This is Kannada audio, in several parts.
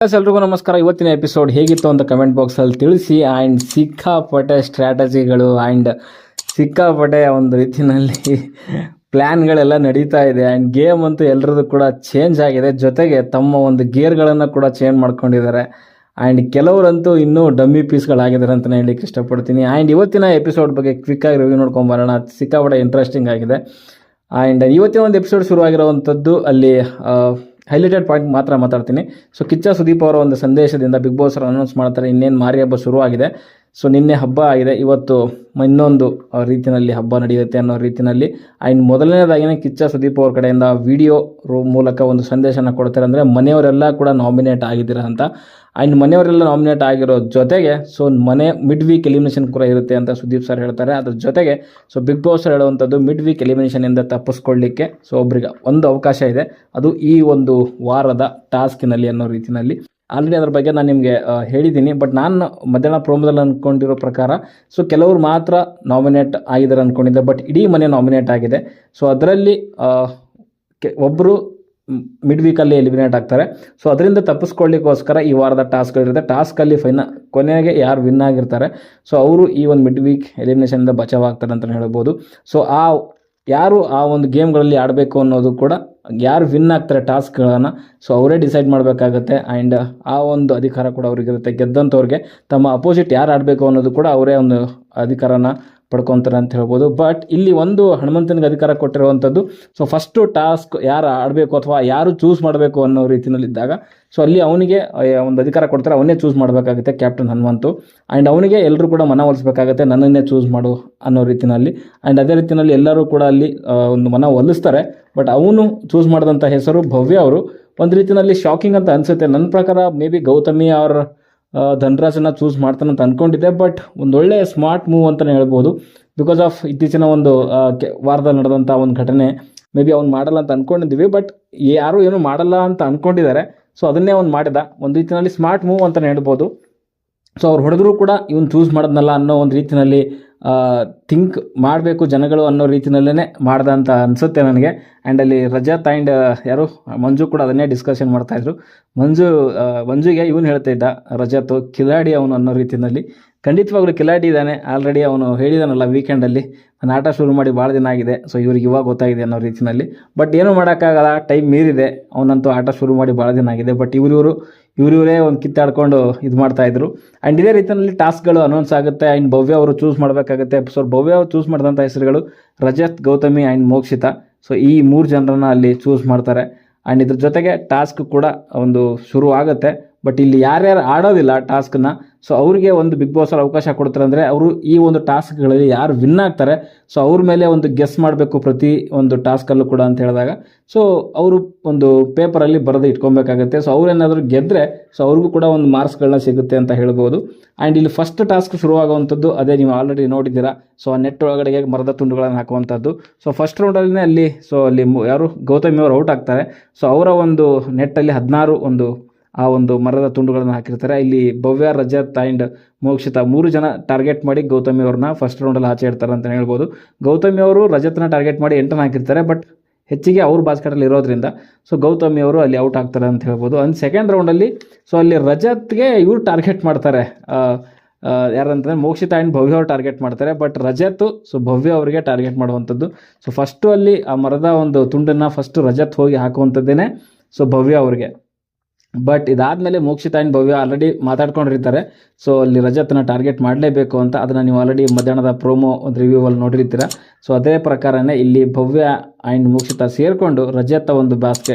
ಎಲ್ರಿಗೂ ನಮಸ್ಕಾರ. ಇವತ್ತಿನ ಎಪಿಸೋಡ್ ಹೇಗಿತ್ತು ಅಂತ ಕಮೆಂಟ್ ಬಾಕ್ಸಲ್ಲಿ ತಿಳಿಸಿ. ಆ್ಯಂಡ್ ಸಿಕ್ಕಾಪಟ್ಟೆ ಸ್ಟ್ರಾಟಜಿಗಳು ಆ್ಯಂಡ್ ಸಿಕ್ಕಾಪಟ್ಟೆ ಒಂದು ರೀತಿಯಲ್ಲಿ ಪ್ಲ್ಯಾನ್ಗಳೆಲ್ಲ ನಡೀತಾ ಇದೆ. ಆ್ಯಂಡ್ ಗೇಮ್ ಅಂತೂ ಎಲ್ಲರದ್ದು ಕೂಡ ಚೇಂಜ್ ಆಗಿದೆ, ಜೊತೆಗೆ ತಮ್ಮ ಒಂದು ಗೇರ್ಗಳನ್ನು ಕೂಡ ಚೇಂಜ್ ಮಾಡ್ಕೊಂಡಿದ್ದಾರೆ. ಆ್ಯಂಡ್ ಕೆಲವರಂತೂ ಇನ್ನೂ ಡಮ್ಮಿ ಪೀಸ್ಗಳಾಗಿದ್ದಾರೆ ಅಂತಲೇ ಹೇಳಲಿಕ್ಕೆ ಇಷ್ಟಪಡ್ತೀನಿ. ಆ್ಯಂಡ್ ಇವತ್ತಿನ ಎಪಿಸೋಡ್ ಬಗ್ಗೆ ಕ್ವಿಕ್ಕಾಗಿ ರಿವ್ಯೂ ನೋಡ್ಕೊಂಬರೋಣ. ಸಿಕ್ಕಾಪಟ್ಟೆ ಇಂಟ್ರೆಸ್ಟಿಂಗ್ ಆಗಿದೆ. ಆ್ಯಂಡ್ ಇವತ್ತಿನ ಒಂದು ಎಪಿಸೋಡ್ ಶುರುವಾಗಿರುವಂಥದ್ದು ಅಲ್ಲಿ ಹೈಲೈಟೆಡ್ ಪಾಯಿಂಟ್ ಮಾತ್ರ ಮಾತಾಡ್ತೀನಿ. ಸೊ ಕಿಚ್ಚ ಸುದೀಪ್ ಅವರ ಒಂದು ಸಂದೇಶದಿಂದ ಬಿಗ್ ಬಾಸ್ ಅವರು ಅನೌನ್ಸ್ ಮಾಡ್ತಾರೆ, ಇನ್ನೇನು ಮಾರಿ ಹಬ್ಬ ಶುರುವಾಗಿದೆ. ಸೊ ನಿನ್ನೆ ಹಬ್ಬ ಆಗಿದೆ, ಇವತ್ತು ಇನ್ನೊಂದು ರೀತಿಯಲ್ಲಿ ಹಬ್ಬ ನಡೆಯುತ್ತೆ ಅನ್ನೋ ರೀತಿಯಲ್ಲಿ. ಆ್ಯಂಡ್ ಮೊದಲನೇದಾಗಿಯೇ ಕಿಚ್ಚ ಸುದೀಪ್ ಅವ್ರ ಕಡೆಯಿಂದ ವಿಡಿಯೋ ಮೂಲಕ ಒಂದು ಸಂದೇಶನ ಕೊಡ್ತಾರೆ, ಅಂದರೆ ಮನೆಯವರೆಲ್ಲ ಕೂಡ ನಾಮಿನೇಟ್ ಆಗಿದ್ದೀರಾ ಅಂತ. ಆ್ಯಂಡ್ ಮನೆಯವರೆಲ್ಲ ನಾಮಿನೇಟ್ ಆಗಿರೋ ಜೊತೆಗೆ ಸೊ ಮಿಡ್ ವೀಕ್ ಎಲಿಮಿನೇಷನ್ ಕೂಡ ಇರುತ್ತೆ ಅಂತ ಸುದೀಪ್ ಸರ್ ಹೇಳ್ತಾರೆ. ಅದ್ರ ಜೊತೆಗೆ ಸೊ ಬಿಗ್ ಬಾಸ್ ಹೇಳುವಂಥದ್ದು ಮಿಡ್ ವೀಕ್ ಎಲಿಮಿನೇಷನಿಂದ ತಪ್ಪಿಸ್ಕೊಳ್ಳಿಕ್ಕೆ ಸೊ ಒಬ್ರಿಗೆ ಒಂದು ಅವಕಾಶ ಇದೆ, ಅದು ಈ ಒಂದು ವಾರದ ಟಾಸ್ಕಿನಲ್ಲಿ ಅನ್ನೋ ರೀತಿಯಲ್ಲಿ. ಆಲ್ರೆಡಿ ಅದ್ರ ಬಗ್ಗೆ ನಾನು ನಿಮಗೆ ಹೇಳಿದ್ದೀನಿ. ಬಟ್ ನಾನು ಮಧ್ಯಾಹ್ನ ಪ್ರೋಮೋದಲ್ಲಿ ಅಂದ್ಕೊಂಡಿರೋ ಪ್ರಕಾರ ಸೊ ಕೆಲವರು ಮಾತ್ರ ನಾಮಿನೇಟ್ ಆಗಿದ್ದಾರೆ ಅಂದ್ಕೊಂಡಿದ್ದೆ, ಬಟ್ ಇಡೀ ಮನೆ ನಾಮಿನೇಟ್ ಆಗಿದೆ. ಸೊ ಅದರಲ್ಲಿ ಒಬ್ಬರು ಮಿಡ್ ವೀಕಲ್ಲಿ ಎಲಿಮಿನೇಟ್ ಆಗ್ತಾರೆ. ಸೊ ಅದರಿಂದ ತಪ್ಪಿಸ್ಕೊಳ್ಳಿಕ್ಕೋಸ್ಕರ ಈ ವಾರದ ಟಾಸ್ಕ್ಗಳಿರುತ್ತೆ. ಟಾಸ್ಕಲ್ಲಿ ಕೊನೆಗೆ ಯಾರು ವಿನ್ ಆಗಿರ್ತಾರೆ ಸೊ ಅವರು ಈ ಒಂದು ಮಿಡ್ ವೀಕ್ ಎಲಿಮಿನೇಷನಿಂದ ಬಚಾವಾಗ್ತಾರೆ ಅಂತಲೇ ಹೇಳ್ಬೋದು. ಸೊ ಯಾರು ಆ ಒಂದು ಗೇಮ್ಗಳಲ್ಲಿ ಆಡಬೇಕು ಅನ್ನೋದು ಕೂಡ ಯಾರು ವಿನ್ ಆಗ್ತಾರೆ ಟಾಸ್ಕ್ಗಳನ್ನು ಸೊ ಅವರೇ ಡಿಸೈಡ್ ಮಾಡಬೇಕಾಗತ್ತೆ. ಆ್ಯಂಡ್ ಆ ಒಂದು ಅಧಿಕಾರ ಕೂಡ ಅವ್ರಿಗಿರುತ್ತೆ. ಗೆದ್ದಂಥವ್ರಿಗೆ ತಮ್ಮ ಅಪೋಸಿಟ್ ಯಾರು ಆಡಬೇಕು ಅನ್ನೋದು ಕೂಡ ಅವರೇ ಒಂದು ಅಧಿಕಾರನ ಪಡ್ಕೊತಾರೆ ಅಂತ ಹೇಳ್ಬೋದು. ಬಟ್ ಇಲ್ಲಿ ಒಂದು ಹನುಮಂತನಿಗೆ ಅಧಿಕಾರ ಕೊಟ್ಟಿರುವಂಥದ್ದು ಸೊ ಫಸ್ಟು ಟಾಸ್ಕ್ ಯಾರು ಆಡಬೇಕು ಅಥವಾ ಯಾರು ಚೂಸ್ ಮಾಡಬೇಕು ಅನ್ನೋ ರೀತಿಯಲ್ಲಿದ್ದಾಗ ಸೊ ಅಲ್ಲಿ ಅವನಿಗೆ ಒಂದು ಅಧಿಕಾರ ಕೊಡ್ತಾರೆ, ಅವನ್ನೇ ಚೂಸ್ ಮಾಡಬೇಕಾಗುತ್ತೆ ಕ್ಯಾಪ್ಟನ್ ಹನುಮಂತು. ಆ್ಯಂಡ್ ಅವನಿಗೆ ಎಲ್ಲರೂ ಕೂಡ ಮನವೊಲಿಸಬೇಕಾಗುತ್ತೆ, ನನ್ನನ್ನೇ ಚೂಸ್ ಮಾಡು ಅನ್ನೋ ರೀತಿಯಲ್ಲಿ. ಆ್ಯಂಡ್ ಅದೇ ರೀತಿಯಲ್ಲಿ ಎಲ್ಲರೂ ಕೂಡ ಅಲ್ಲಿ ಒಂದು ಮನವೊಲಿಸ್ತಾರೆ. ಬಟ್ ಅವನು ಚೂಸ್ ಮಾಡಿದಂಥ ಹೆಸರು ಭವ್ಯ ಅವರು. ಒಂದು ರೀತಿಯಲ್ಲಿ ಶಾಕಿಂಗ್ ಅಂತ ಅನಿಸುತ್ತೆ. ನನ್ನ ಪ್ರಕಾರ ಮೇ ಬಿ ಗೌತಮಿ ಅವ್ರ ಧನರಾಜನ್ನ ಚೂಸ್ ಮಾಡ್ತಾನಂತ ಅಂದ್ಕೊಂಡಿದ್ದೆ, ಬಟ್ ಒಂದೊಳ್ಳೆ ಸ್ಮಾರ್ಟ್ ಮೂವ್ ಅಂತಲೇ ಹೇಳ್ಬೋದು. ಬಿಕಾಸ್ ಆಫ್ ಇತ್ತೀಚಿನ ಒಂದು ವಾರದಲ್ಲಿ ನಡೆದಂಥ ಒಂದು ಘಟನೆ ಮೇ ಬಿ ಅವ್ನು ಮಾಡಲ್ಲ ಅಂತ ಅಂದ್ಕೊಂಡಿದ್ದೀವಿ, ಬಟ್ ಯಾರು ಏನು ಮಾಡಲ್ಲ ಅಂತ ಅಂದ್ಕೊಂಡಿದ್ದಾರೆ. ಸೊ ಅದನ್ನೇ ಅವ್ನು ಮಾಡಿದ, ಒಂದು ರೀತಿಯಲ್ಲಿ ಸ್ಮಾರ್ಟ್ ಮೂವ್ ಅಂತಲೇ ಹೇಳ್ಬೋದು. ಸೊ ಅವ್ರು ಹೊಡೆದ್ರು ಕೂಡ ಇವನು ಚೂಸ್ ಮಾಡೋದ್ನಲ್ಲ ಅನ್ನೋ ಒಂದು ರೀತಿಯಲ್ಲಿ ಥಿಂಕ್ ಮಾಡಬೇಕು ಜನಗಳು ಅನ್ನೋ ರೀತಿಯಲ್ಲೇ ಮಾಡ್ದ ಅಂತ ಅನಿಸುತ್ತೆ ನನಗೆ. ಆ್ಯಂಡ್ ಅಲ್ಲಿ ರಜತ್ ಆ್ಯಂಡ್ ಯಾರು ಮಂಜು ಕೂಡ ಅದನ್ನೇ ಡಿಸ್ಕಷನ್ ಮಾಡ್ತಾಯಿದ್ರು. ಮಂಜುಗೆ ಇವನು ಹೇಳ್ತಾ ಇದ್ದ ರಜತ್ ಕಿಲಾಡಿ ಅವನು ಅನ್ನೋ ರೀತಿಯಲ್ಲಿ. ಖಂಡಿತವಾಗ್ಲೂ ಕಿಲಾಡಿ ಇದ್ದಾನೆ. ಆಲ್ರೆಡಿ ಅವನು ಹೇಳಿದಾನಲ್ಲ ವೀಕೆಂಡಲ್ಲಿ ನಾನು ಆಟ ಶುರು ಮಾಡಿ ಭಾಳ ದಿನ ಆಗಿದೆ, ಸೊ ಇವ್ರಿಗೆ ಇವಾಗ ಗೊತ್ತಾಗಿದೆ ಅನ್ನೋ ರೀತಿಯಲ್ಲಿ. ಬಟ್ ಏನೂ ಮಾಡೋಕ್ಕಾಗಲ್ಲ, ಟೈಮ್ ಮೀರಿದೆ. ಅವನಂತೂ ಆಟ ಶುರು ಮಾಡಿ ಭಾಳ ದಿನ ಆಗಿದೆ. ಬಟ್ ಇವರೇ ಒಂದು ಕಿತ್ತಾಡ್ಕೊಂಡು ಇದು ಮಾಡ್ತಾಯಿದ್ರು. ಆ್ಯಂಡ್ ಇದೇ ರೀತಿಯಲ್ಲಿ ಟಾಸ್ಕ್ಗಳು ಅನೌನ್ಸ್ ಆಗುತ್ತೆ. ಆ್ಯಂಡ್ ಭವ್ಯ ಅವರು ಚೂಸ್ ಮಾಡಬೇಕಾಗುತ್ತೆ. ಸೊ ಭವ್ಯ ಅವರು ಚೂಸ್ ಮಾಡಿದಂಥ ಹೆಸರುಗಳು ರಜತ್, ಗೌತಮಿ ಆ್ಯಂಡ್ ಮೋಕ್ಷಿತಾ. ಸೊ ಈ 3 ಜನರನ್ನು ಅಲ್ಲಿ ಚೂಸ್ ಮಾಡ್ತಾರೆ. ಆ್ಯಂಡ್ ಇದ್ರ ಜೊತೆಗೆ ಟಾಸ್ಕ್ ಕೂಡ ಒಂದು ಶುರು ಆಗುತ್ತೆ. ಬಟ್ ಇಲ್ಲಿ ಯಾರ್ಯಾರು ಆಡೋದಿಲ್ಲ ಟಾಸ್ಕನ್ನ ಸೊ ಅವ್ರಿಗೆ ಒಂದು ಬಿಗ್ ಬಾಸ್ ಅವ್ರು ಅವಕಾಶ ಕೊಡ್ತಾರೆ. ಅಂದರೆ ಅವರು ಈ ಒಂದು ಟಾಸ್ಕ್ಗಳಲ್ಲಿ ಯಾರು ವಿನ್ ಆಗ್ತಾರೆ ಸೊ ಅವ್ರ ಮೇಲೆ ಒಂದು ಗೆಸ್ ಮಾಡಬೇಕು ಪ್ರತಿ ಒಂದು ಟಾಸ್ಕಲ್ಲೂ ಕೂಡ ಅಂತ ಹೇಳಿದಾಗ ಸೊ ಅವರು ಒಂದು ಪೇಪರಲ್ಲಿ ಬರೆದು ಇಟ್ಕೊಬೇಕಾಗುತ್ತೆ. ಸೊ ಅವ್ರೇನಾದರೂ ಗೆದ್ದರೆ ಸೊ ಅವ್ರಿಗೂ ಕೂಡ ಒಂದು ಮಾರ್ಕ್ಸ್ಗಳನ್ನ ಸಿಗುತ್ತೆ ಅಂತ ಹೇಳ್ಬೋದು. ಆ್ಯಂಡ್ ಇಲ್ಲಿ ಫಸ್ಟ್ ಟಾಸ್ಕ್ ಶುರುವಾಗುವಂಥದ್ದು ಅದೇ ನೀವು ಆಲ್ರೆಡಿ ನೋಡಿದ್ದೀರಾ. ಸೊ ಆ ನೆಟ್ ಒಳಗಡೆಗೆ ಮರದ ತುಂಡುಗಳನ್ನು ಹಾಕುವಂಥದ್ದು. ಸೊ ಫಸ್ಟ್ ರೌಂಡಲ್ಲೇ ಅಲ್ಲಿ ಯಾರು ಗೌತಮಿ ಅವರು ಔಟ್ ಆಗ್ತಾರೆ. ಸೊ ಅವರ ಒಂದು ನೆಟ್ಟಲ್ಲಿ 16 ಆ ಒಂದು ಮರದ ತುಂಡುಗಳನ್ನು ಹಾಕಿರ್ತಾರೆ. ಇಲ್ಲಿ ಭವ್ಯ, ರಜತ್ ಆ್ಯಂಡ್ ಮೋಕ್ಷಿತಾ 3 ಜನ ಟಾರ್ಗೆಟ್ ಮಾಡಿ ಗೌತಮಿ ಅವ್ರನ್ನ ಫಸ್ಟ್ ರೌಂಡಲ್ಲಿ ಆಚೆ ಇಡ್ತಾರೆ ಅಂತ ಹೇಳ್ಬೋದು. ಗೌತಮಿ ಅವರು ರಜತ್ನ ಟಾರ್ಗೆಟ್ ಮಾಡಿ 8 ಹಾಕಿರ್ತಾರೆ. ಬಟ್ ಹೆಚ್ಚಿಗೆ ಅವ್ರ ಬಾಸ್ಕೆಟಲ್ಲಿ ಇರೋದ್ರಿಂದ ಸೊ ಗೌತಮಿ ಅವರು ಅಲ್ಲಿ ಔಟ್ ಆಗ್ತಾರೆ ಅಂತ ಹೇಳ್ಬೋದು. ಅಂಡ್ ಸೆಕೆಂಡ್ ರೌಂಡಲ್ಲಿ ಸೊ ಅಲ್ಲಿ ರಜತ್ಗೆ ಇವ್ರು ಟಾರ್ಗೆಟ್ ಮಾಡ್ತಾರೆ. ಯಾರಂತಂದರೆ ಮೋಕ್ಷಿತಾ ಆ್ಯಂಡ್ ಭವ್ಯ ಅವ್ರು ಟಾರ್ಗೆಟ್ ಮಾಡ್ತಾರೆ. ಬಟ್ ರಜತ್ ಸೊ ಭವ್ಯ ಅವರಿಗೆ ಟಾರ್ಗೆಟ್ ಮಾಡುವಂಥದ್ದು. ಸೊ ಫಸ್ಟು ಅಲ್ಲಿ ಆ ಮರದ ಒಂದು ತುಂಡನ್ನು ಫಸ್ಟು ರಜತ್ ಹೋಗಿ ಹಾಕುವಂಥದ್ದೇನೆ ಸೊ ಭವ್ಯ ಅವ್ರಿಗೆ. ಬಟ್ ಇದಾದಮೇಲೆ ಮೋಕ್ಷಿತಾ ಆ್ಯಂಡ್ ಭವ್ಯ ಆಲ್ರೆಡಿ ಮಾತಾಡ್ಕೊಂಡಿರ್ತಾರೆ. ಸೊ ಅಲ್ಲಿ ರಜತ್ನ ಟಾರ್ಗೆಟ್ ಮಾಡಲೇಬೇಕು ಅಂತ. ಅದನ್ನು ನೀವು ಆಲ್ರೆಡಿ ಮಧ್ಯಾಹ್ನದ ಪ್ರೋಮೋ ಒಂದು ರಿವ್ಯೂವಲ್ಲಿ ನೋಡಿರ್ತೀರ. ಸೊ ಅದೇ ಪ್ರಕಾರನೇ ಇಲ್ಲಿ ಭವ್ಯ ಆ್ಯಂಡ್ ಮೋಕ್ಷಿತಾ ಸೇರಿಕೊಂಡು ರಜತ್ ಒಂದು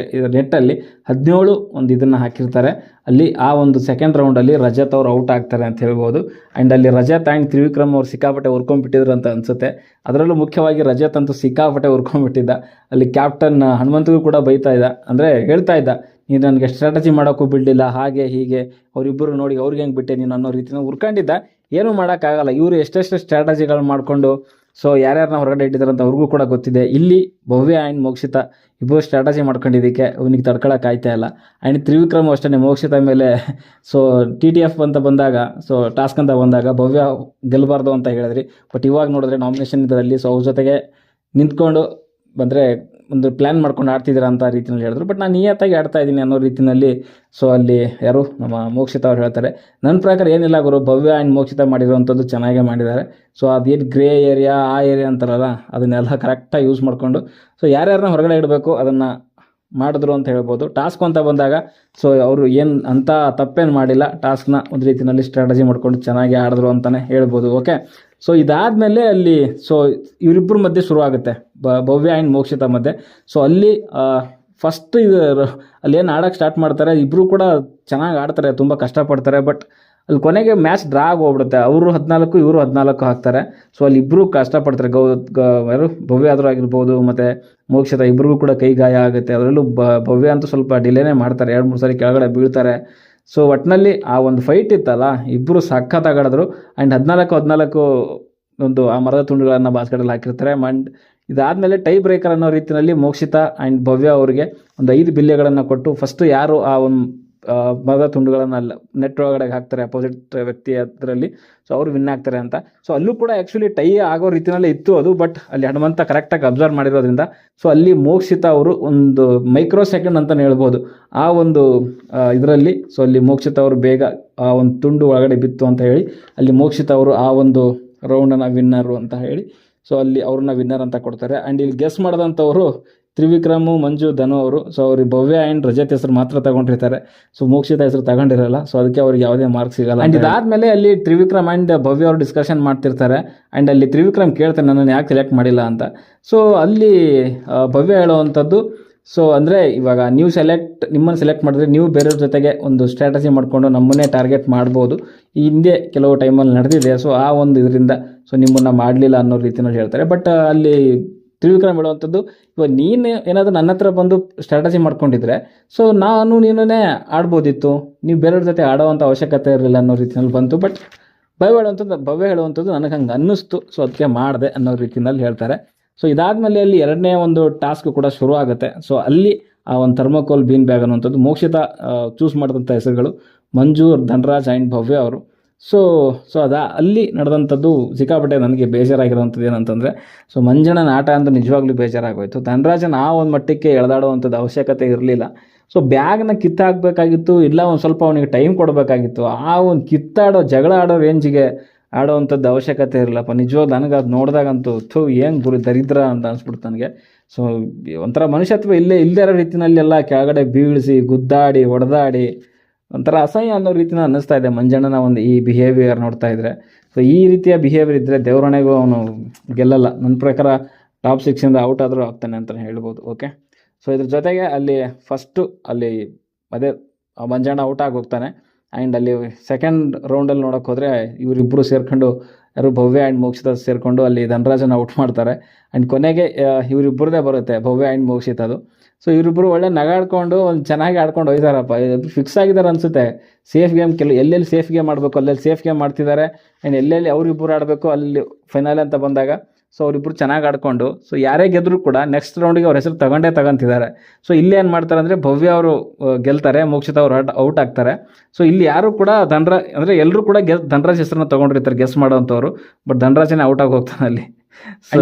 ನೆಟ್ಟಲ್ಲಿ 17 ಇದನ್ನು ಹಾಕಿರ್ತಾರೆ. ಅಲ್ಲಿ ಆ ಒಂದು ಸೆಕೆಂಡ್ ರೌಂಡಲ್ಲಿ ರಜತ್ ಅವರು ಔಟ್ ಆಗ್ತಾರೆ ಅಂತ ಹೇಳ್ಬೋದು. ಆ್ಯಂಡ್ ಅಲ್ಲಿ ರಜತ್ ಆ್ಯಂಡ್ ತ್ರಿವಿಕ್ರಮ್ ಅವ್ರು ಸಿಕ್ಕಾಪಟ್ಟೆ ಉರ್ಕೊಂಡ್ಬಿಟ್ಟಿದ್ರು ಅಂತ ಅನಿಸುತ್ತೆ. ಅದರಲ್ಲೂ ಮುಖ್ಯವಾಗಿ ರಜತ್ ಅಂತೂ ಸಿಕ್ಕಾಪಟ್ಟೆ ಉರ್ಕೊಂಡ್ಬಿಟ್ಟಿದ್ದ. ಅಲ್ಲಿ ಕ್ಯಾಪ್ಟನ್ ಹನುಮಂತಗೂ ಕೂಡ ಬೈತಾ ಇದ್ದ, ಅಂದರೆ ಹೇಳ್ತಾ ಇದ್ದ ನೀನು ನನಗೆ ಸ್ಟ್ರಾಟಜಿ ಮಾಡೋಕ್ಕೂ ಬಿಡಲಿಲ್ಲ, ಹಾಗೆ ಹೀಗೆ ಅವರಿಬ್ಬರು ನೋಡಿ ಅವ್ರಿಗೆ ಹೆಂಗೆ ಬಿಟ್ಟೆ ನೀನು ಅನ್ನೋ ರೀತಿನ ಉರ್ಕೊಂಡಿದ್ದ. ಏನೂ ಮಾಡೋಕ್ಕಾಗಲ್ಲ. ಇವರು ಎಷ್ಟೆಷ್ಟು ಸ್ಟ್ರಾಟಜಿಗಳು ಮಾಡಿಕೊಂಡು ಸೊ ಯಾರ್ಯಾರನ್ನ ಹೊರಗಡೆ ಇಟ್ಟಿದ್ದಾರೆ ಅಂತ ಅವ್ರಿಗೂ ಕೂಡ ಗೊತ್ತಿದೆ. ಇಲ್ಲಿ ಭವ್ಯ ಆ್ಯಂಡ್ ಮೋಕ್ಷಿತಾ ಇಬ್ಬರು ಸ್ಟ್ರಾಟಜಿ ಮಾಡ್ಕೊಂಡಿದ್ದಕ್ಕೆ ಅವನಿಗೆ ತಡ್ಕೊಳಕ್ಕೆ ಆಯ್ತಾ ಇಲ್ಲ. ಆ್ಯಂಡ್ ತ್ರಿವಿಕ್ರಮ್ ಅಷ್ಟೇ ಮೋಕ್ಷಿತಾ ಮೇಲೆ ಸೊ TTF ಅಂತ ಬಂದಾಗ ಸೊ ಟಾಸ್ಕ್ ಅಂತ ಬಂದಾಗ ಭವ್ಯ ಗೆಲ್ಲಬಾರ್ದು ಅಂತ ಹೇಳಿದ್ರಿ. ಬಟ್ ಇವಾಗ ನೋಡಿದ್ರೆ ನಾಮಿನೇಷನ್ ಇದರಲ್ಲಿ ಸೊ ಅವ್ರ ಜೊತೆಗೆ ನಿಂತ್ಕೊಂಡು ಬಂದರೆ ಒಂದು ಪ್ಲ್ಯಾನ್ ಮಾಡ್ಕೊಂಡು ಆಡ್ತಿದ್ದೀರಾ ಅಂತ ರೀತಿಯಲ್ಲಿ ಹೇಳಿದ್ರು. ಬಟ್ ನಾನು ನಿಯತ್ತಾಗಿ ಆಡ್ತಾ ಇದ್ದೀನಿ ಅನ್ನೋ ರೀತಿಯಲ್ಲಿ ಸೊ ಅಲ್ಲಿ ಯಾರು ನಮ್ಮ ಮೋಕ್ಷಿತಾ ಅವ್ರು ಹೇಳ್ತಾರೆ, ನನ್ನ ಪ್ರಕಾರ ಏನಿಲ್ಲ ಗುರು, ಭವ್ಯ ಆ್ಯಂಡ್ ಮೋಕ್ಷಿತಾ ಮಾಡಿರೋವಂಥದ್ದು ಚೆನ್ನಾಗೇ ಮಾಡಿದ್ದಾರೆ. ಸೊ ಅದೇನು ಗ್ರೇ ಏರಿಯಾ ಆ ಏರಿಯಾ ಅಂತಾರಲ್ಲ ಅದನ್ನೆಲ್ಲ ಕರೆಕ್ಟಾಗಿ ಯೂಸ್ ಮಾಡಿಕೊಂಡು ಸೊ ಯಾರ್ಯಾರನ್ನ ಹೊರಗಡೆ ಇಡಬೇಕು ಅದನ್ನು ಮಾಡಿದ್ರು ಅಂತ ಹೇಳ್ಬೋದು. ಟಾಸ್ಕ್ ಅಂತ ಬಂದಾಗ ಸೊ ಅವರು ಏನು ಅಂತ ತಪ್ಪೇನು ಮಾಡಿಲ್ಲ, ಟಾಸ್ಕ್ನ ಒಂದು ರೀತಿಯಲ್ಲಿ ಸ್ಟ್ರಾಟಜಿ ಮಾಡ್ಕೊಂಡು ಚೆನ್ನಾಗಿ ಆಡಿದ್ರು ಅಂತಲೇ ಹೇಳ್ಬೋದು. ಓಕೆ, ಸೊ ಇದಾದಮೇಲೆ ಅಲ್ಲಿ ಸೊ ಇವರಿಬ್ಬರ ಮಧ್ಯೆ ಶುರು ಆಗುತ್ತೆ, ಭವ್ಯ ಆ್ಯಂಡ್ ಮೋಕ್ಷಿತಾ ಮಧ್ಯೆ. ಸೊ ಅಲ್ಲಿ ಫಸ್ಟ್ ಇದು ಅಲ್ಲಿ ಏನು ಆಡೋಕ್ಕೆ ಸ್ಟಾರ್ಟ್ ಮಾಡ್ತಾರೆ, ಇಬ್ಬರು ಕೂಡ ಚೆನ್ನಾಗಿ ಆಡ್ತಾರೆ, ತುಂಬ ಕಷ್ಟಪಡ್ತಾರೆ. ಬಟ್ ಅಲ್ಲಿ ಕೊನೆಗೆ ಮ್ಯಾಚ್ ಡ್ರಾ ಆಗಿ ಹೋಗ್ಬಿಡುತ್ತೆ. ಅವರು 14 ಇವರು 14 ಹಾಕ್ತಾರೆ. ಸೊ ಅಲ್ಲಿ ಇಬ್ಬರು ಕಷ್ಟಪಡ್ತಾರೆ, ಯಾರು ಭವ್ಯ ಆದರೂ ಆಗಿರ್ಬೋದು ಮತ್ತು ಮೋಕ್ಷಿತಾ ಇಬ್ಬರಿಗೂ ಕೂಡ ಕೈ ಗಾಯ ಆಗುತ್ತೆ. ಅದರಲ್ಲೂ ಭವ್ಯ ಅಂತೂ ಸ್ವಲ್ಪ ಡಿಲೇನೇ ಮಾಡ್ತಾರೆ, 2-3 ಸಾರಿ ಕೆಳಗಡೆ ಬೀಳ್ತಾರೆ. ಸೊ ಒಟ್ಟಿನಲ್ಲಿ ಆ ಒಂದು ಫೈಟ್ ಇತ್ತಲ್ಲ, ಇಬ್ಬರು ಸಖತ್ತಾಗಿ ಆಡಿದ್ರು. ಆ್ಯಂಡ್ 14 ಒಂದು ಆ ಮರದ ತುಂಡುಗಳನ್ನು ಬಾಸ್ಕೆಟಲ್ಲಿ ಹಾಕಿರ್ತಾರೆ. ಆ್ಯಂಡ್ ಇದಾದಮೇಲೆ ಟೈ ಬ್ರೇಕರ್ ಅನ್ನೋ ರೀತಿಯಲ್ಲಿ ಮೋಕ್ಷಿತಾ ಆ್ಯಂಡ್ ಭವ್ಯ ಅವರಿಗೆ ಒಂದು 5 ಬಿಲ್ಲೆಗಳನ್ನು ಕೊಟ್ಟು ಫಸ್ಟು ಯಾರು ಆ ಒಂದು ಮರದ ತುಂಡುಗಳನ್ನು ನೆಟ್ ಒಳಗಡೆ ಹಾಕ್ತಾರೆ ಅಪೋಸಿಟ್ ವ್ಯಕ್ತಿ ಅದರಲ್ಲಿ, ಸೊ ಅವರು ವಿನ್ ಆಗ್ತಾರೆ ಅಂತ. ಸೊ ಅಲ್ಲೂ ಕೂಡ ಆ್ಯಕ್ಚುಲಿ ಟೈ ಆಗೋ ರೀತಿಯಲ್ಲೇ ಇತ್ತು ಅದು. ಬಟ್ ಅಲ್ಲಿ ಹನುಮಂತ ಕರೆಕ್ಟಾಗಿ ಅಬ್ಸರ್ವ್ ಮಾಡಿರೋದ್ರಿಂದ ಸೊ ಅಲ್ಲಿ ಮೋಕ್ಷಿತಾ ಅವರು ಒಂದು ಮೈಕ್ರೋ ಸೆಕೆಂಡ್ ಅಂತಲೇ ಹೇಳ್ಬೋದು ಆ ಒಂದು ಇದರಲ್ಲಿ. ಸೊ ಅಲ್ಲಿ ಮೋಕ್ಷಿತಾ ಅವರು ಬೇಗ ಆ ಒಂದು ತುಂಡು ಒಳಗಡೆ ಬಿತ್ತು ಅಂತ ಹೇಳಿ ಅಲ್ಲಿ ಮೋಕ್ಷಿತಾ ಅವರು ಆ ಒಂದು ರೌಂಡನ್ನು ವಿನ್ನರು ಅಂತ ಹೇಳಿ ಸೊ ಅಲ್ಲಿ ಅವ್ರನ್ನ ವಿನ್ನರ್ ಅಂತ ಕೊಡ್ತಾರೆ. ಆ್ಯಂಡ್ ಇಲ್ಲಿ ಗೆಸ್ ಮಾಡಿದಂಥವರು ತ್ರಿವಿಕ್ರಮು, ಮಂಜು, ಧನು ಅವರು. ಸೊ ಅವ್ರಿಗೆ ಭವ್ಯ ಆ್ಯಂಡ್ ರಜತ್ ಹೆಸರು ಮಾತ್ರ ತಗೊಂಡಿರ್ತಾರೆ, ಸೊ ಮೋಕ್ಷಿತಾ ಹೆಸರು ತಗೊಂಡಿರಲ್ಲ. ಸೊ ಅದಕ್ಕೆ ಅವ್ರಿಗೆ ಯಾವುದೇ ಮಾರ್ಕ್ ಸಿಗಲ್ಲ. ಆ್ಯಂಡ್ ಇದಾದಮೇಲೆ ಅಲ್ಲಿ ತ್ರಿವಿಕ್ರಮ್ ಆ್ಯಂಡ್ ಭವ್ಯ ಅವರು ಡಿಸ್ಕಷನ್ ಮಾಡ್ತಿರ್ತಾರೆ. ಆ್ಯಂಡ್ ಅಲ್ಲಿ ತ್ರಿವಿಕ್ರಮ್ ಕೇಳ್ತಾರೆ ನನ್ನನ್ನು ಯಾಕೆ ಸೆಲೆಕ್ಟ್ ಮಾಡಿಲ್ಲ ಅಂತ. ಸೊ ಅಲ್ಲಿ ಭವ್ಯ ಹೇಳುವಂಥದ್ದು, ಸೊ ಅಂದರೆ ಇವಾಗ ನಿಮ್ಮನ್ನು ಸೆಲೆಕ್ಟ್ ಮಾಡಿದ್ರೆ ನೀವು ಬೇರೆಯವ್ರ ಜೊತೆಗೆ ಒಂದು ಸ್ಟ್ರಾಟಜಿ ಮಾಡಿಕೊಂಡು ನಮ್ಮನ್ನೇ ಟಾರ್ಗೆಟ್ ಮಾಡ್ಬೋದು. ಈ ಹಿಂದೆ ಕೆಲವು ಟೈಮಲ್ಲಿ ನಡೆದಿದೆ. ಸೊ ಆ ಒಂದು ಇದರಿಂದ ಸೊ ನಿಮ್ಮನ್ನು ಮಾಡಲಿಲ್ಲ ಅನ್ನೋ ರೀತಿಯಲ್ಲಿ ಹೇಳ್ತಾರೆ. ಬಟ್ ಅಲ್ಲಿ ತ್ರಿವಿಕ್ರಮ್ ಹೇಳುವಂಥದ್ದು, ಇವಾಗ ನೀನು ಏನಾದರೂ ನನ್ನ ಹತ್ರ ಬಂದು ಸ್ಟ್ರಾಟಜಿ ಮಾಡ್ಕೊಂಡಿದ್ರೆ ಸೊ ನೀನೇ ಆಡ್ಬೋದಿತ್ತು, ನೀವು ಬೇರೆಯವ್ರ ಜೊತೆ ಆಡೋವಂಥ ಅವಶ್ಯಕತೆ ಇರಲಿಲ್ಲ ಅನ್ನೋ ರೀತಿಯಲ್ಲಿ ಬಂತು. ಬಟ್ ಭವ್ಯ ಹೇಳುವಂಥದ್ದು ನನಗೆ ಹಂಗೆ ಅನ್ನಿಸ್ತು, ಸೊ ಅದಕ್ಕೆ ಮಾಡಿದೆ ಅನ್ನೋ ರೀತಿಯಲ್ಲಿ ಹೇಳ್ತಾರೆ. ಸೊ ಇದಾದಮೇಲೆ ಅಲ್ಲಿ ಎರಡನೇ ಒಂದು ಟಾಸ್ಕ್ ಕೂಡ ಶುರು ಆಗುತ್ತೆ. ಸೊ ಅಲ್ಲಿ ಆ ಒಂದು ಥರ್ಮೋಕೋಲ್ ಬೀನ್ ಬ್ಯಾಗ್ ಅನ್ನುವಂಥದ್ದು ಮೋಕ್ಷಿತಾ ಚೂಸ್ ಮಾಡಿದಂಥ ಹೆಸರುಗಳು ಮಂಜು, ಧನರಾಜ್ ಆ್ಯಂಡ್ ಭವ್ಯ ಅವರು. ಸೊ ಅಲ್ಲಿ ನಡೆದಂಥದ್ದು ಸಿಕ್ಕಾಪಟ್ಟೆ ನನಗೆ ಬೇಜಾರಾಗಿರೋವಂಥದ್ದು ಏನಂತಂದರೆ, ಸೊ ಮಂಜಣ್ಣನ ಆಟ ಅಂತ ನಿಜವಾಗ್ಲೂ ಬೇಜಾರಾಗೋಯ್ತು. ಧನರಾಜನ ಆ ಒಂದು ಮಟ್ಟಕ್ಕೆ ಎಳೆದಾಡುವಂಥದ್ದು ಅವಶ್ಯಕತೆ ಇರಲಿಲ್ಲ. ಸೊ ಬ್ಯಾಗ್ನ ಕಿತ್ತಾಕಬೇಕಾಗಿತ್ತು, ಇಲ್ಲ ಒಂದು ಸ್ವಲ್ಪ ಅವನಿಗೆ ಟೈಮ್ ಕೊಡಬೇಕಾಗಿತ್ತು. ಆ ಒಂದು ಕಿತ್ತಾಡೋ ಜಗಳ ಆಡೋ ರೇಂಜಿಗೆ ಆಡೋವಂಥದ್ದು ಅವಶ್ಯಕತೆ ಇರಲಿಲ್ಲಪ್ಪ. ನಿಜವಾಗ್ಲೂ ನನಗೆ ಅದು ನೋಡಿದಾಗಂತೂ ಏನು ಗುರಿ ದರಿದ್ರ ಅಂತ ಅನಿಸ್ಬಿಡ್ತು ನನಗೆ. ಸೊ ಒಂಥರ ಮನುಷ್ಯತ್ವ ಇಲ್ಲದೇ ಇರೋ ರೀತಿಯಲ್ಲಿ ಎಲ್ಲ ಕೆಳಗಡೆ ಬೀಳಿಸಿ ಗುದ್ದಾಡಿ ಹೊಡೆದಾಡಿ ಒಂಥರ ಅಸಹ್ಯ ಅನ್ನೋ ರೀತಿನ ಅನ್ನಿಸ್ತಾ ಇದೆ ಮಂಜಣ್ಣನ ಒಂದು ಈ ಬಿಹೇವಿಯರ್ ನೋಡ್ತಾ ಇದ್ದರೆ. ಸೊ ಈ ರೀತಿಯ ಬಿಹೇವಿಯರ್ ಇದ್ದರೆ ದೇವರಣೆಗೂ ಅವನು ಗೆಲ್ಲಲ್ಲ. ನನ್ನ ಪ್ರಕಾರ ಟಾಪ್ 6 ಔಟ್ ಆದರೂ ಆಗ್ತಾನೆ ಅಂತಲೇ ಹೇಳ್ಬೋದು. ಓಕೆ, ಸೊ ಇದ್ರ ಜೊತೆಗೆ ಅಲ್ಲಿ ಫಸ್ಟು ಅಲ್ಲಿ ಅದೇ ಮಂಜಣ್ಣ ಔಟ್ ಆಗಿ ಹೋಗ್ತಾನೆ. ಆ್ಯಂಡ್ ಅಲ್ಲಿ ಸೆಕೆಂಡ್ ರೌಂಡಲ್ಲಿ ನೋಡೋಕೆ ಹೋದರೆ ಇವರಿಬ್ಬರು ಸೇರ್ಕೊಂಡು ಯಾರು ಭವ್ಯ ಆ್ಯಂಡ್ ಮೋಕ್ಷಿತಾ ಸೇರಿಕೊಂಡು ಅಲ್ಲಿ ಧನರಾಜನ ಔಟ್ ಮಾಡ್ತಾರೆ. ಆ್ಯಂಡ್ ಕೊನೆಗೆ ಇವರಿಬ್ಬರದೇ ಬರುತ್ತೆ, ಭವ್ಯ ಆ್ಯಂಡ್ ಮೋಕ್ಷಿತಾದು. ಸೊ ಇವರಿಬ್ಬರು ಒಳ್ಳೆ ನಗಾಡ್ಕೊಂಡು ಒಂದು ಚೆನ್ನಾಗಿ ಆಡ್ಕೊಂಡು ಹೋಯ್ತಾರಪ್ಪ. ಇದು ಫಿಕ್ಸ್ ಆಗಿದ್ದಾರೆ ಅನಿಸುತ್ತೆ. ಸೇಫ್ ಗೇಮ್ ಎಲ್ಲೆಲ್ಲಿ ಸೇಫ್ ಗೇಮ್ ಆಡಬೇಕು ಅಲ್ಲೆಲ್ಲಿ ಸೇಫ್ ಗೇಮ್ ಮಾಡ್ತಿದ್ದಾರೆ. ಆ್ಯಂಡ್ ಎಲ್ಲೆಲ್ಲಿ ಅವರಿಬ್ಬರು ಆಡಬೇಕು ಅಲ್ಲಿ ಫೈನಲ್ ಅಂತ ಬಂದಾಗ ಸೊ ಅವರಿಬ್ಬರು ಚೆನ್ನಾಗಿ ಆಡ್ಕೊಂಡು ಸೊ ಯಾರೇ ಗೆದ್ದರೂ ಕೂಡ ನೆಕ್ಸ್ಟ್ ರೌಂಡಿಗೆ ಅವ್ರ ಹೆಸರು ತಗೊಂತಿದ್ದಾರೆ. ಸೊ ಇಲ್ಲಿ ಏನು ಮಾಡ್ತಾರೆ ಅಂದರೆ ಭವ್ಯ ಅವರು ಗೆಲ್ತಾರೆ, ಮೋಕ್ಷಿತಾ ಅವರು ಔಟ್ ಆಗ್ತಾರೆ. ಸೊ ಇಲ್ಲಿ ಯಾರು ಕೂಡ ಅಂದರೆ ಎಲ್ಲರೂ ಕೂಡ ಧನರಾಜ್ ಹೆಸರನ್ನ ತೊಗೊಂಡಿರ್ತಾರೆ ಗೆಸ್ ಮಾಡೋವಂಥವ್ರು. ಬಟ್ ಧನರಾಜನೇ ಔಟ್ ಆಗಿ ಹೋಗ್ತಾನೆ ಅಲ್ಲಿ.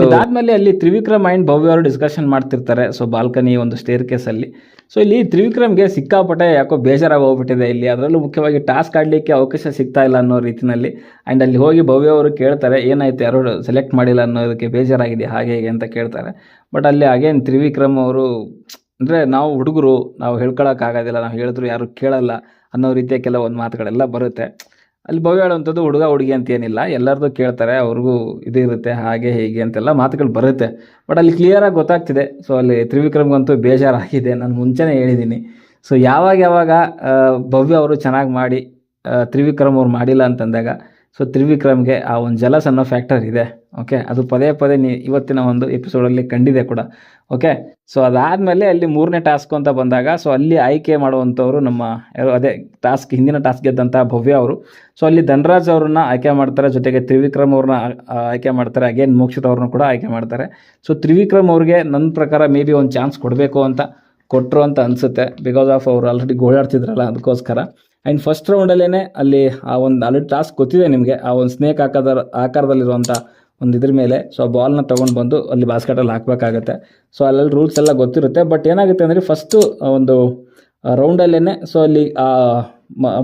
ಇದಾದ್ಮೇಲೆ ಅಲ್ಲಿ ತ್ರಿವಿಕ್ರಮ್ ಆ್ಯಂಡ್ ಭವ್ಯ ಅವರು ಡಿಸ್ಕಷನ್ ಮಾಡ್ತಿರ್ತಾರೆ. ಸೊ ಬಾಲ್ಕನಿ ಒಂದು ಸ್ಟೇರ್ ಕೇಸಲ್ಲಿ. ಸೊ ಇಲ್ಲಿ ತ್ರಿವಿಕ್ರಮ್ಗೆ ಸಿಕ್ಕಾಪಟ್ಟೆ ಯಾಕೋ ಬೇಜಾರಾಗಿ ಹೋಗ್ಬಿಟ್ಟಿದೆ ಇಲ್ಲಿ. ಅದರಲ್ಲೂ ಮುಖ್ಯವಾಗಿ ಟಾಸ್ಕ್ ಆಡಲಿಕ್ಕೆ ಅವಕಾಶ ಸಿಗ್ತಾ ಇಲ್ಲ ಅನ್ನೋ ರೀತಿಯಲ್ಲಿ. ಆ್ಯಂಡ್ ಅಲ್ಲಿ ಹೋಗಿ ಭವ್ಯ ಅವರು ಕೇಳ್ತಾರೆ ಏನಾಯ್ತು, ಯಾರು ಸೆಲೆಕ್ಟ್ ಮಾಡಿಲ್ಲ ಅನ್ನೋದಕ್ಕೆ ಬೇಜಾರಾಗಿದೆ ಹಾಗೆ ಹೇಗೆ ಅಂತ ಕೇಳ್ತಾರೆ. ಬಟ್ ಅಲ್ಲಿ ಅಗೇನ್ ತ್ರಿವಿಕ್ರಮ್ ಅವರು ಅಂದರೆ ನಾವು ಹುಡುಗರು, ನಾವು ಹೇಳ್ಕೊಳಕ್ಕಾಗೋದಿಲ್ಲ, ನಾವು ಹೇಳಿದ್ರು ಯಾರು ಕೇಳಲ್ಲ ಅನ್ನೋ ರೀತಿಯ ಕೆಲವೊಂದು ಮಾತುಗಳೆಲ್ಲ ಬರುತ್ತೆ. ಅಲ್ಲಿ ಭವ್ಯ ಹೇಳುವಂಥದ್ದು ಹುಡುಗ ಹುಡುಗಿ ಅಂತ ಏನಿಲ್ಲ, ಎಲ್ಲರದ್ದು ಕೇಳ್ತಾರೆ, ಅವ್ರಿಗೂ ಇದು ಇರುತ್ತೆ ಹಾಗೆ ಹೀಗೆ ಅಂತೆಲ್ಲ ಮಾತುಗಳು ಬರುತ್ತೆ. ಬಟ್ ಅಲ್ಲಿ ಕ್ಲಿಯರಾಗಿ ಗೊತ್ತಾಗ್ತಿದೆ. ಸೊ ಅಲ್ಲಿ ತ್ರಿವಿಕ್ರಮ್ಗಂತೂ ಬೇಜಾರಾಗಿದೆ, ನಾನು ಮುಂಚೆನೇ ಹೇಳಿದ್ದೀನಿ. ಸೊ ಯಾವಾಗ ಭವ್ಯ ಅವರು ಚೆನ್ನಾಗಿ ಮಾಡಿ ತ್ರಿವಿಕ್ರಮ್ ಅವ್ರು ಮಾಡಿಲ್ಲ ಅಂತಂದಾಗ ಸೊ ತ್ರಿವಿಕ್ರಮ್ಗೆ ಆ ಒಂದು ಜಲಸ್ ಅನ್ನೋ ಫ್ಯಾಕ್ಟರ್ ಇದೆ. ಓಕೆ, ಅದು ಪದೇ ಇವತ್ತಿನ ಒಂದು ಎಪಿಸೋಡಲ್ಲಿ ಕಂಡಿದೆ ಕೂಡ. ಓಕೆ, ಸೊ ಅದಾದಮೇಲೆ ಅಲ್ಲಿ 3ನೇ ಟಾಸ್ಕ್ ಅಂತ ಬಂದಾಗ ಸೊ ಅಲ್ಲಿ ಆಯ್ಕೆ ಮಾಡುವಂಥವ್ರು ನಮ್ಮ ಅದೇ ಹಿಂದಿನ ಟಾಸ್ಕ್ ಗೆದ್ದಂಥ ಭವ್ಯ ಅವರು. ಸೊ ಅಲ್ಲಿ ಧನರಾಜ್ ಅವ್ರನ್ನ ಆಯ್ಕೆ ಮಾಡ್ತಾರೆ, ಜೊತೆಗೆ ತ್ರಿವಿಕ್ರಮ್ ಅವ್ರನ್ನ ಆಯ್ಕೆ ಮಾಡ್ತಾರೆ. ಅಗೇನ್ ಮೋಕ್ಷಿತಾ ಅವ್ರನ್ನ ಕೂಡ ಆಯ್ಕೆ ಮಾಡ್ತಾರೆ. ಸೊ ತ್ರಿವಿಕ್ರಮ್ ಅವ್ರಿಗೆ ನನ್ನ ಪ್ರಕಾರ ಮೇ ಬಿ ಒಂದು ಚಾನ್ಸ್ ಕೊಡಬೇಕು ಅಂತ ಕೊಟ್ಟರು ಅಂತ ಅನಿಸುತ್ತೆ. ಬಿಕಾಸ್ ಆಫ್ ಅವ್ರು ಆಲ್ರೆಡಿ ಗೋಳಾಡ್ತಿದ್ರಲ್ಲ ಅದಕ್ಕೋಸ್ಕರ. ಆ್ಯಂಡ್ ಫಸ್ಟ್ ರೌಂಡಲ್ಲೇ ಅಲ್ಲಿ ಆ ಒಂದು ಆಲ್ರೆಡಿ ಟಾಸ್ಕ್ ಗೊತ್ತಿದೆ ನಿಮಗೆ, ಆ ಒಂದು ಸ್ನೇಕ್ ಆಕಾರದಲ್ಲಿರುವಂಥ ಒಂದು ಇದ್ರ ಮೇಲೆ. ಸೊ ಆ ಬಾಲ್ನ ತೊಗೊಂಡು ಬಂದು ಅಲ್ಲಿ ಬಾಸ್ಕೆಟಲ್ಲಿ ಹಾಕಬೇಕಾಗತ್ತೆ. ಸೊ ಅಲ್ಲೆಲ್ಲ ರೂಲ್ಸ್ ಎಲ್ಲ ಗೊತ್ತಿರುತ್ತೆ. ಬಟ್ ಏನಾಗುತ್ತೆ ಅಂದರೆ ಫಸ್ಟು ಒಂದು ರೌಂಡಲ್ಲೇ ಸೊ ಅಲ್ಲಿ ಆ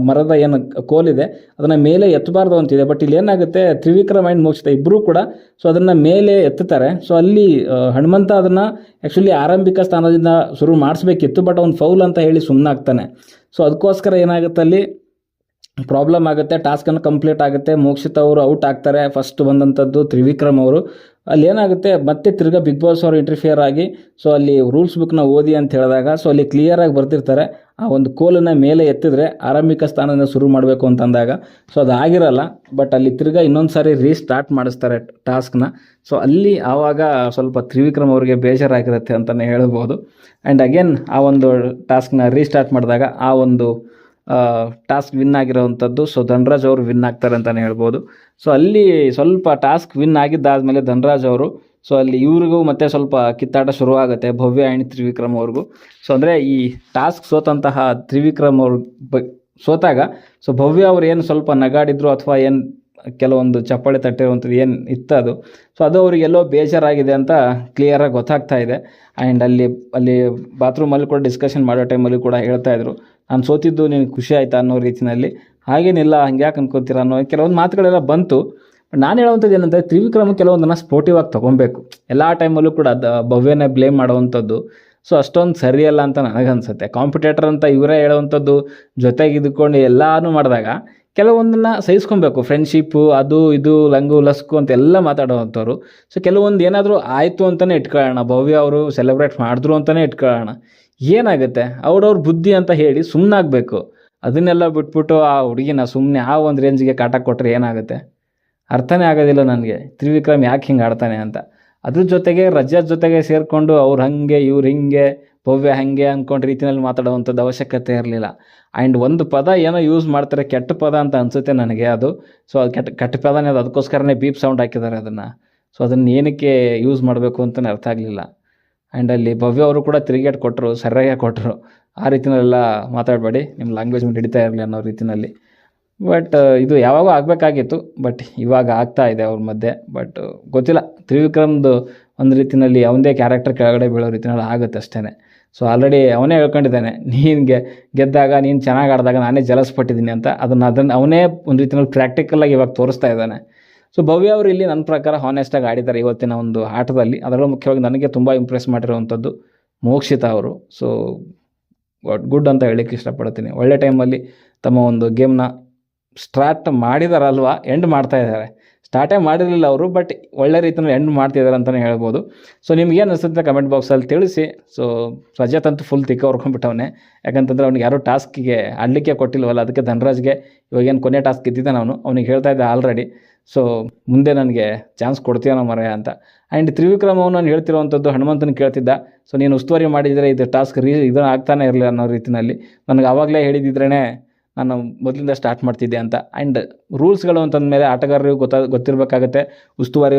ಮರದ ಏನು ಕೋಲಿದೆ ಅದನ್ನು ಮೇಲೆ ಎತ್ತಬಾರ್ದು ಅಂತಿದೆ. ಬಟ್ ಇಲ್ಲಿ ಏನಾಗುತ್ತೆ, ತ್ರಿವಿಕ್ರಮ್ ಆ್ಯಂಡ್ ಮೋಕ್ಷಿತ ಇಬ್ಬರೂ ಕೂಡ ಸೊ ಅದನ್ನು ಮೇಲೆ ಎತ್ತುತ್ತಾರೆ. ಸೊ ಅಲ್ಲಿ ಹನುಮಂತ ಅದನ್ನು ಆ್ಯಕ್ಚುಲಿ ಆರಂಭಿಕ ಸ್ಥಾನದಿಂದ ಶುರು ಮಾಡಿಸ್ಬೇಕಿತ್ತು, ಬಟ್ ಅವ್ನು ಫೌಲ್ ಅಂತ ಹೇಳಿ ಸುಮ್ಮನಾಗ್ತಾನೆ. ಸೊ ಅದಕ್ಕೋಸ್ಕರ ಏನಾಗುತ್ತೆ, ಅಲ್ಲಿ ಪ್ರಾಬ್ಲಮ್ ಆಗುತ್ತೆ, ಟಾಸ್ಕನ್ನು ಕಂಪ್ಲೀಟ್ ಆಗುತ್ತೆ. ಮೋಕ್ಷಿತ ಅವರು ಔಟ್ ಆಗ್ತಾರೆ. ಫಸ್ಟ್ ಬಂದಂಥದ್ದು ತ್ರಿವಿಕ್ರಮ್ ಅವರು. ಅಲ್ಲಿ ಏನಾಗುತ್ತೆ, ಮತ್ತೆ ತಿರ್ಗಾ ಬಿಗ್ ಬಾಸ್ ಅವರು ಇಂಟರ್ಫಿಯರ್ ಆಗಿ ಸೊ ಅಲ್ಲಿ ರೂಲ್ಸ್ ಬುಕ್ನ ಓದಿ ಅಂತ ಹೇಳಿದಾಗ ಸೊ ಅಲ್ಲಿ ಕ್ಲಿಯರಾಗಿ ಬರ್ತಿರ್ತಾರೆ, ಆ ಒಂದು ಕೋಲನ್ನು ಮೇಲೆ ಎತ್ತಿದ್ರೆ ಆರಂಭಿಕ ಸ್ಥಾನದಿಂದ ಶುರು ಮಾಡಬೇಕು ಅಂತಂದಾಗ ಸೊ ಅದು ಆಗಿರಲ್ಲ. ಬಟ್ ಅಲ್ಲಿ ತಿರ್ಗಾ ಇನ್ನೊಂದು ಸಾರಿ ರೀಸ್ಟಾರ್ಟ್ ಮಾಡಿಸ್ತಾರೆ ಟಾಸ್ಕ್ನ. ಸೊ ಅಲ್ಲಿ ಆವಾಗ ಸ್ವಲ್ಪ ತ್ರಿವಿಕ್ರಮ್ ಅವರಿಗೆ ಬೇಜಾರಾಗಿರುತ್ತೆ ಅಂತಲೇ ಹೇಳ್ಬೋದು. ಆ್ಯಂಡ್ ಅಗೇನ್ ಆ ಒಂದು ಟಾಸ್ಕ್ನ ರೀಸ್ಟಾರ್ಟ್ ಮಾಡಿದಾಗ ಆ ಒಂದು ಟಾಸ್ಕ್ ವಿನ್ ಆಗಿರೋವಂಥದ್ದು ಸೊ ಧನರಾಜ್ ಅವರು ವಿನ್ ಆಗ್ತಾರೆ ಅಂತಲೇ ಹೇಳ್ಬೋದು. ಸೊ ಅಲ್ಲಿ ಸ್ವಲ್ಪ ಟಾಸ್ಕ್ ವಿನ್ ಆಗಿದ್ದಾದಮೇಲೆ ಧನರಾಜ್ ಅವರು ಸೊ ಅಲ್ಲಿ ಇವ್ರಿಗೂ ಮತ್ತೆ ಸ್ವಲ್ಪ ಕಿತ್ತಾಟ ಶುರುವಾಗುತ್ತೆ, ಭವ್ಯ ಆ್ಯಂಡ್ ತ್ರಿವಿಕ್ರಮ್ ಅವ್ರಿಗೂ. ಸೊ ಅಂದರೆ ಈ ಟಾಸ್ಕ್ ಸೋತಂತಹ ತ್ರಿವಿಕ್ರಮ್ ಅವ್ರ ಸೋತಾಗ ಸೊ ಭವ್ಯ ಅವ್ರು ಏನು ಸ್ವಲ್ಪ ನಗಾಡಿದ್ರು ಅಥವಾ ಏನು ಕೆಲವೊಂದು ಚಪ್ಪಾಳೆ ತಟ್ಟಿರುವಂಥದ್ದು ಏನು ಇತ್ತು ಅದು ಸೊ ಅದು ಅವ್ರಿಗೆ ಎಲ್ಲೋ ಬೇಜಾರಾಗಿದೆ ಅಂತ ಕ್ಲಿಯರಾಗಿ ಗೊತ್ತಾಗ್ತಾ ಇದೆ. ಆ್ಯಂಡ್ ಅಲ್ಲಿ ಬಾತ್ರೂಮಲ್ಲಿ ಕೂಡ ಡಿಸ್ಕಷನ್ ಮಾಡೋ ಟೈಮಲ್ಲಿ ಕೂಡ ಹೇಳ್ತಾಯಿದ್ರು, ನಾನು ಸೋತಿದ್ದು ನಿನಗೆ ಖುಷಿ ಆಯಿತಾ ಅನ್ನೋ ರೀತಿಯಲ್ಲಿ. ಹಾಗೇನಿಲ್ಲ, ಹಂಗೆ ಯಾಕೆ ಅನ್ಕೋತೀರ ಅನ್ನೋ ಕೆಲವೊಂದು ಮಾತುಗಳೆಲ್ಲ ಬಂತು. ನಾನು ಹೇಳುವಂಥದ್ದು ಏನಂದರೆ ತ್ರಿವಿಕ್ರಮ್ ಕೆಲವೊಂದನ್ನು ಸ್ಪೋರ್ಟಿವ್ ಆಗಿ ತೊಗೊಬೇಕು. ಎಲ್ಲ ಟೈಮಲ್ಲೂ ಕೂಡ ಭವ್ಯನೇ ಬ್ಲೇಮ್ ಮಾಡುವಂಥದ್ದು ಸೊ ಅಷ್ಟೊಂದು ಸರಿಯಲ್ಲ ಅಂತ ನನಗನ್ಸುತ್ತೆ. ಕಾಂಪಿಟೇಟರ್ ಅಂತ ಇವರೇ ಹೇಳುವಂಥದ್ದು ಜೊತೆಗೆ ಇದ್ಕೊಂಡು ಎಲ್ಲನೂ ಮಾಡಿದಾಗ ಕೆಲವೊಂದನ್ನು ಸಹಿಸ್ಕೊಬೇಕು. ಫ್ರೆಂಡ್ಶಿಪ್ಪು ಅದು ಇದು ಲಂಗು ಲಸ್ಕು ಅಂತೆಲ್ಲ ಮಾತಾಡೋವಂಥವ್ರು. ಸೊ ಕೆಲವೊಂದು ಏನಾದರೂ ಆಯಿತು ಅಂತಲೇ ಇಟ್ಕೊಳ್ಳೋಣ, ಭವ್ಯ ಅವರು ಸೆಲೆಬ್ರೇಟ್ ಮಾಡಿದ್ರು ಅಂತಲೇ ಇಟ್ಕೊಳ್ಳೋಣ, ಏನಾಗುತ್ತೆ ಅವ್ರವ್ರ ಬುದ್ಧಿ ಅಂತ ಹೇಳಿ ಸುಮ್ಮನಾಗಬೇಕು. ಅದನ್ನೆಲ್ಲ ಬಿಟ್ಬಿಟ್ಟು ಆ ಹುಡುಗಿನ ಸುಮ್ಮನೆ ಆ ಒಂದು ರೇಂಜಿಗೆ ಕಾಟ ಕೊಟ್ಟರೆ ಏನಾಗುತ್ತೆ, ಅರ್ಥನೇ ಆಗೋದಿಲ್ಲ ನನಗೆ ತ್ರಿವಿಕ್ರಮ್ ಯಾಕೆ ಹಿಂಗೆ ಆಡ್ತಾನೆ ಅಂತ. ಅದ್ರ ಜೊತೆಗೆ ರಜತ್ ಜೊತೆಗೆ ಸೇರಿಕೊಂಡು ಅವ್ರು ಹಾಗೆ ಇವ್ರು ಹಿಂಗೆ ಭವ್ಯ ಹಾಗೆ ಅಂದ್ಕೊಂಡು ರೀತಿಯಲ್ಲಿ ಮಾತಾಡುವಂಥದ್ದು ಅವಶ್ಯಕತೆ ಇರಲಿಲ್ಲ. ಆ್ಯಂಡ್ ಒಂದು ಪದ ಏನೋ ಯೂಸ್ ಮಾಡ್ತಾರೆ, ಕೆಟ್ಟ ಪದ ಅಂತ ಅನಿಸುತ್ತೆ ನನಗೆ ಅದು. ಸೊ ಅದು ಕೆಟ್ಟ ಪದನೇ ಅದು, ಅದಕ್ಕೋಸ್ಕರನೇ ಬೀಪ್ ಸೌಂಡ್ ಹಾಕಿದ್ದಾರೆ ಅದನ್ನು. ಸೊ ಅದನ್ನು ಏನಕ್ಕೆ ಯೂಸ್ ಮಾಡಬೇಕು ಅಂತಲೇ ಅರ್ಥ ಆಗಲಿಲ್ಲ. ಆ್ಯಂಡ್ ಅಲ್ಲಿ ಭವ್ಯ ಅವರು ಕೂಡ ತಿರುಗೇಟ್ ಕೊಟ್ಟರು, ಸರಿಯಾಗಿ ಕೊಟ್ಟರು. ಆ ರೀತಿಯಲ್ಲೆಲ್ಲ ಮಾತಾಡಬೇಡಿ, ನಿಮ್ಮ ಲ್ಯಾಂಗ್ವೇಜ್ ಹಿಡಿತಾ ಇರಲಿ ಅನ್ನೋ ರೀತಿಯಲ್ಲಿ. ಬಟ್ ಇದು ಯಾವಾಗೂ ಆಗಬೇಕಾಗಿತ್ತು, ಬಟ್ ಇವಾಗ ಆಗ್ತಾ ಇದೆ ಅವ್ರ ಮಧ್ಯೆ. ಬಟ್ ಗೊತ್ತಿಲ್ಲ, ತ್ರಿವಿಕ್ರಮ್ದು ಒಂದು ರೀತಿಯಲ್ಲಿ ಅವನದೇ ಕ್ಯಾರೆಕ್ಟರ್ ಕೆಳಗಡೆ ಬೀಳೋ ರೀತಿಯಲ್ಲಿ ಆಗುತ್ತೆ ಅಷ್ಟೇ. ಸೊ ಆಲ್ರೆಡಿ ಅವನೇ ಹೇಳ್ಕೊಂಡಿದ್ದಾನೆ, ನೀನಿಗೆ ಗೆದ್ದಾಗ ನೀನು ಚೆನ್ನಾಗಿ ಆಡಿದಾಗ ನಾನೇ ಜಲಸ್ಪಟ್ಟಿದ್ದೀನಿ ಅಂತ. ಅದನ್ನು ಅವನೇ ಒಂದು ರೀತಿಯಲ್ಲಿ ಪ್ರಾಕ್ಟಿಕಲಾಗಿ ಇವಾಗ ತೋರಿಸ್ತಾ ಇದ್ದಾನೆ. ಸೊ ಭವ್ಯ ಅವರು ಇಲ್ಲಿ ನನ್ನ ಪ್ರಕಾರ ಹಾನೆಸ್ಟಾಗಿ ಆಡಿದ್ದಾರೆ ಇವತ್ತಿನ ಒಂದು ಆಟದಲ್ಲಿ. ಅದರಲ್ಲೂ ಮುಖ್ಯವಾಗಿ ನನಗೆ ತುಂಬ ಇಂಪ್ರೆಸ್ ಮಾಡಿರುವಂಥದ್ದು ಮೋಕ್ಷಿತ ಅವರು. ಸೊ ಗುಡ್ ಅಂತ ಹೇಳಲಿಕ್ಕೆ ಇಷ್ಟಪಡ್ತೀನಿ. ಒಳ್ಳೆ ಟೈಮಲ್ಲಿ ತಮ್ಮ ಒಂದು ಗೇಮ್ನ ಸ್ಟಾರ್ಟ್ ಮಾಡಿದಾರಲ್ವಾ, ಎಂಡ್ ಮಾಡ್ತಾ ಇದ್ದಾರೆ. ಸ್ಟಾರ್ಟೇ ಮಾಡಿರಲಿಲ್ಲ ಅವರು, ಬಟ್ ಒಳ್ಳೆ ರೀತಿಯಲ್ಲಿ ಎಂಡ್ ಮಾಡ್ತಿದ್ದಾರೆ ಅಂತಲೇ ಹೇಳ್ಬೋದು. ಸೊ ನಿಮ್ಗೇನು ಅನಿಸುತ್ತೆ ಕಮೆಂಟ್ ಬಾಕ್ಸಲ್ಲಿ ತಿಳಿಸಿ. ಸೊ ರಜತ್ ಅಂತೂ ಫುಲ್ ತಿಕ್ಕ ಹೊರ್ಕೊಂಡ್ಬಿಟ್ಟವನೇ, ಯಾಕಂತಂದರೆ ಅವ್ನಿಗೆ ಯಾರೂ ಟಾಸ್ಕಿಗೆ ಆಡಲಿಕ್ಕೆ ಕೊಟ್ಟಿಲ್ವಲ್ಲ, ಅದಕ್ಕೆ ಧನರಾಜ್ಗೆ ಇವಾಗೇನು ಕೊನೆ ಟಾಸ್ಕ್ ಇದ್ದಿದ್ದಾನೆ ಅವನಿಗೆ ಹೇಳ್ತಾ ಇದ್ದೆ ಆಲ್ರೆಡಿ. ಸೊ ಮುಂದೆ ನನಗೆ ಚಾನ್ಸ್ ಕೊಡ್ತೀಯನೋ ಮರೆಯ ಅಂತ. ಆ್ಯಂಡ್ ತ್ರಿವಿಕ್ರಮ್ ಅವನು ನಾನು ಹೇಳ್ತಿರೋವಂಥದ್ದು ಹನುಮಂತನ ಕೇಳ್ತಿದ್ದ, ಸೊ ನೀನು ಉಸ್ತುವಾರಿ ಮಾಡಿದರೆ ಇದು ಟಾಸ್ಕ್ ಇದನ್ನು ಆಗ್ತಾನೆ ಇರಲಿಲ್ಲ ಅನ್ನೋ ರೀತಿಯಲ್ಲಿ. ನನಗೆ ಆವಾಗಲೇ ಹೇಳಿದ್ದಿದ್ರೇ ನಾನು ಮೊದಲಿಂದ ಸ್ಟಾರ್ಟ್ ಮಾಡ್ತಿದ್ದೆ ಅಂತ. ಆ್ಯಂಡ್ ರೂಲ್ಸ್ಗಳು ಅಂತಂದಮೇಲೆ ಆಟಗಾರರಿಗೂ ಗೊತ್ತಿರಬೇಕಾಗತ್ತೆ, ಉಸ್ತುವಾರಿ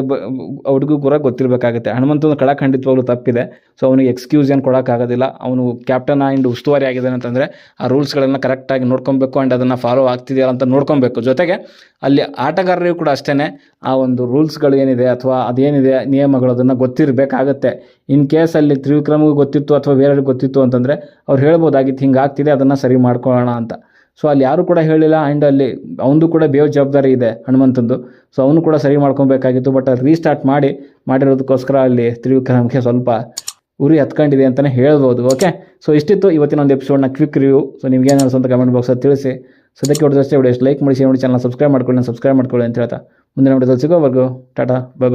ಹುಡುಗೂ ಕೂಡ ಗೊತ್ತಿರಬೇಕಾಗುತ್ತೆ. ಹನುಮಂತನ ಖಂಡಿತವಾಗ್ಲೂ ತಪ್ಪಿದೆ. ಸೊ ಅವನಿಗೆ ಎಕ್ಸ್ಕ್ಯೂಸ್ ಏನು ಕೊಡೋಕ್ಕಾಗೋದಿಲ್ಲ. ಅವನು ಕ್ಯಾಪ್ಟನ್ ಆ್ಯಂಡ್ ಉಸ್ತುವಾರಿ ಆಗಿದ್ದಾನೆ ಅಂತಂದರೆ ಆ ರೂಲ್ಸ್ಗಳನ್ನು ಕರೆಕ್ಟಾಗಿ ನೋಡ್ಕೊಬೇಕು, ಆ್ಯಂಡ್ ಅದನ್ನು ಫಾಲೋ ಆಗ್ತಿದೆಯಲ್ಲ ಅಂತ ನೋಡ್ಕೊಬೇಕು. ಜೊತೆಗೆ ಅಲ್ಲಿ ಆಟಗಾರರಿಗೂ ಕೂಡ ಅಷ್ಟೇ ಆ ಒಂದು ರೂಲ್ಸ್ಗಳು ಏನಿದೆ ಅಥವಾ ಅದೇನಿದೆ ನಿಯಮಗಳು ಅದನ್ನು ಗೊತ್ತಿರಬೇಕಾಗತ್ತೆ. ಇನ್ ಕೇಸ್ ಅಲ್ಲಿ ತ್ರಿವಿಕ್ರಮ್ಗೂ ಗೊತ್ತಿತ್ತು ಅಥವಾ ಬೇರೆಯವ್ರಿಗೆ ಗೊತ್ತಿತ್ತು ಅಂತಂದರೆ ಅವ್ರು ಹೇಳ್ಬೋದಾಗಿತ್ತು ಹಿಂಗೆ ಆಗ್ತಿದೆ, ಅದನ್ನು ಸರಿ ಮಾಡ್ಕೊಳ್ಳೋಣ ಅಂತ. ಸೊ ಅಲ್ಲಿ ಯಾರೂ ಕೂಡ ಹೇಳಿಲ್ಲ. ಆ್ಯಂಡ್ ಅಲ್ಲಿ ಅವನದು ಕೂಡ ಜವಾಬ್ದಾರಿ ಇದೆ ಹನುಮಂತಂದು. ಸೊ ಅವನು ಕೂಡ ಸರಿ ಮಾಡ್ಕೊಬೇಕಾಗಿತ್ತು. ಬಟ್ ಅದು ರೀಸ್ಟಾರ್ಟ್ ಮಾಡಿರೋದಕ್ಕೋಸ್ಕರ ಅಲ್ಲಿ ತ್ರಿವಿಕ್ರಮ್ಗೆ ಸ್ವಲ್ಪ ಉರಿ ಹತ್ಕೊಂಡಿದೆ ಅಂತಲೇ ಹೇಳ್ಬೋದು. ಓಕೆ, ಸೊ ಇಷ್ಟಿತ್ತು ಇವತ್ತಿನ ಒಂದು ಎಪಿಸೋಡ್ನ ಕ್ವಿಕ್ ರಿವ್ಯೂ. ಸೊ ನಿಮ್ಗೆ ಏನು ಅನಿಸುತ್ತೆ ಕಮೆಂಟ್ ಬಾಕ್ಸಲ್ಲಿ ತಿಳಿಸಿ. ಸದ್ಯಕ್ಕೆ ಹೊಡೆದಷ್ಟೇ ವಿಡಿಯೋ ಲೈಕ್ ಮಾಡಿ, ಶೇರ್ ಮಾಡಿ, ಚಾನಲ್ ಸಬ್ಸ್ಕ್ರೈಬ್ ಮಾಡ್ಕೊಳ್ಳಿ ಅಂತ ಹೇಳ್ತಾ ಮುಂದಿನ ವಿಡಿಯೋದಲ್ಲಿ ಸಿಗೋವರೆಗೂ ಟಾಟಾ, ಬೈ ಬೈ.